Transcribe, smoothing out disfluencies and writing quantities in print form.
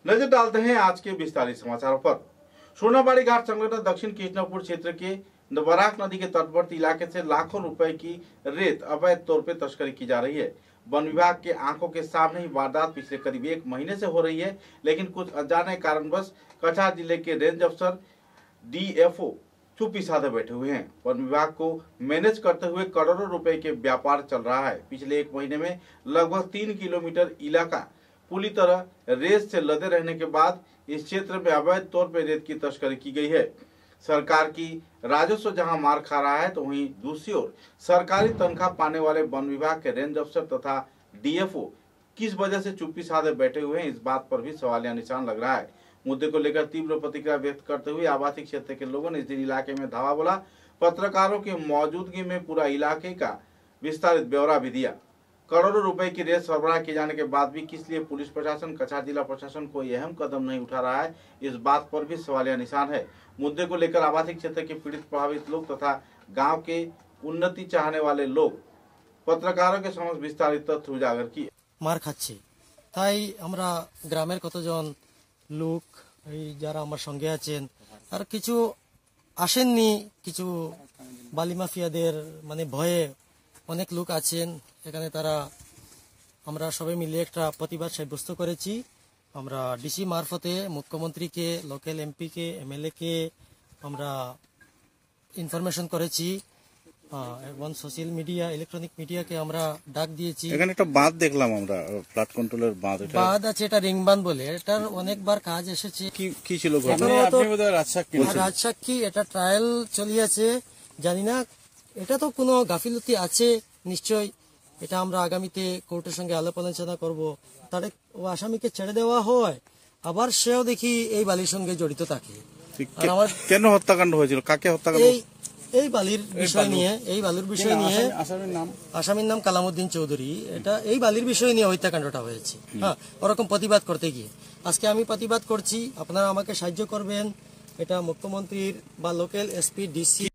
नजर डालते हैं आज के विस्तारित समाचारों पर। सोनाबाड़ी घाट संगठन दक्षिण कृष्णपुर क्षेत्र के बराक नदी के तटवर्ती इलाके से लाखों रुपए की रेत अवैध तौर पर तस्करी की जा रही है। वन विभाग के आंखों के सामने ही वारदात पिछले करीब 1 महीने से हो रही है, लेकिन कुछ अनजाने कारणवश कछार जिले के रेंज अफसर डीएफओ चुप्पी साधे बैठे हुए हैं। वन विभाग को मैनेज करते हुए करोड़ों रुपए के व्यापार चल रहा है। पिछले 1 महीने में लगभग 3 किलोमीटर इलाका पूरी तरह रेत से लदे रहने के बाद इस क्षेत्र में अवैध तौर पर रेत की तस्करी की गई है। सरकार की राजस्व जहां मार खा रहा है, तो वहीं दूसरी ओर सरकारी तनख्वाह पाने वाले वन विभाग के रेंज अफसर तथा डीएफओ किस वजह से चुप्पी साधे बैठे हुए हैं, इस बात पर भी सवालिया निशान लग रहा है। मुद्दे को लेकर तीव्र प्रतिक्रिया व्यक्त करते हुए आवासीय क्षेत्र के लोगों ने इस दिन इलाके में धावा बोला। पत्रकारों की मौजूदगी में पूरा इलाके का विस्तारित ब्यौरा भी दिया। करोड़ों रुपए की रेत सरबराह किए जाने के बाद भी किस लिए पुलिस प्रशासन, कछार जिला प्रशासन कोई अहम कदम नहीं उठा रहा है, इस बात पर भी सवालिया निशान है। मुद्दे को लेकर आवासीय क्षेत्र के पीड़ित प्रभावित लोग तथा गांव के उन्नति चाहने वाले लोग पत्रकारों के समक्ष विस्तारित तथ्य उजागर किए। मार खाচ্ছে তাই আমরা গ্রামের কতজন লোক এই যারা আমার সঙ্গে আছেন আর কিছু আসেননি, কিছু বালি মাফিয়াদের মানে ভয়ে অনেক লোক আছেন এখানে, তারা আমরা সবাই মিলে একটা প্রতিবাদ সাব্যস্ত করেছি। আমরা ডিসি মারফতে মুখ্যমন্ত্রীকে, লোকাল এমপি কে, এমএলএ কে আমরা ইনফরমেশন করেছি এবং সোশ্যাল মিডিয়া, ইলেকট্রনিক মিডিয়াকে আমরা ডাক দিয়েছি। এখানে একটা বাঁধ দেখলাম আমরা, ফ্লাড কন্ট্রোলের বাঁধ। এটা বাঁধ আছে, এটা রিং বাঁধ বলে, এটার অনেকবার কাজ এসেছে। কি ছিল ঘটনা? রাজসাক্ষী, এটা ট্রায়াল চলিয়েছে, জানি না এটা তো কোনো গাফিলতি আছে নিশ্চয়। এটা আমরা আগামীতে কোর্টের সঙ্গে আলাপ আলোচনা করবো। তারে ও আসামিকে ছেড়ে দেওয়া হয়, আবার সেও দেখি এই বালির সঙ্গে জড়িত থাকে। কেন হত্যাকাণ্ড হয়েছিল? কাকে হত্যাকাণ্ড? এই বালির বিষয় নিয়ে, আসামির নাম কালামউদ্দিন চৌধুরী। এটা এই বালির বিষয় নিয়ে হত্যাকাণ্ডটা হয়েছে। হ্যাঁ, ওরকম প্রতিবাদ করতে গিয়ে আজকে আমি প্রতিবাদ করছি। আপনারা আমাকে সাহায্য করবেন। এটা মুখ্যমন্ত্রীর বা লোকাল এসপি, ডিসি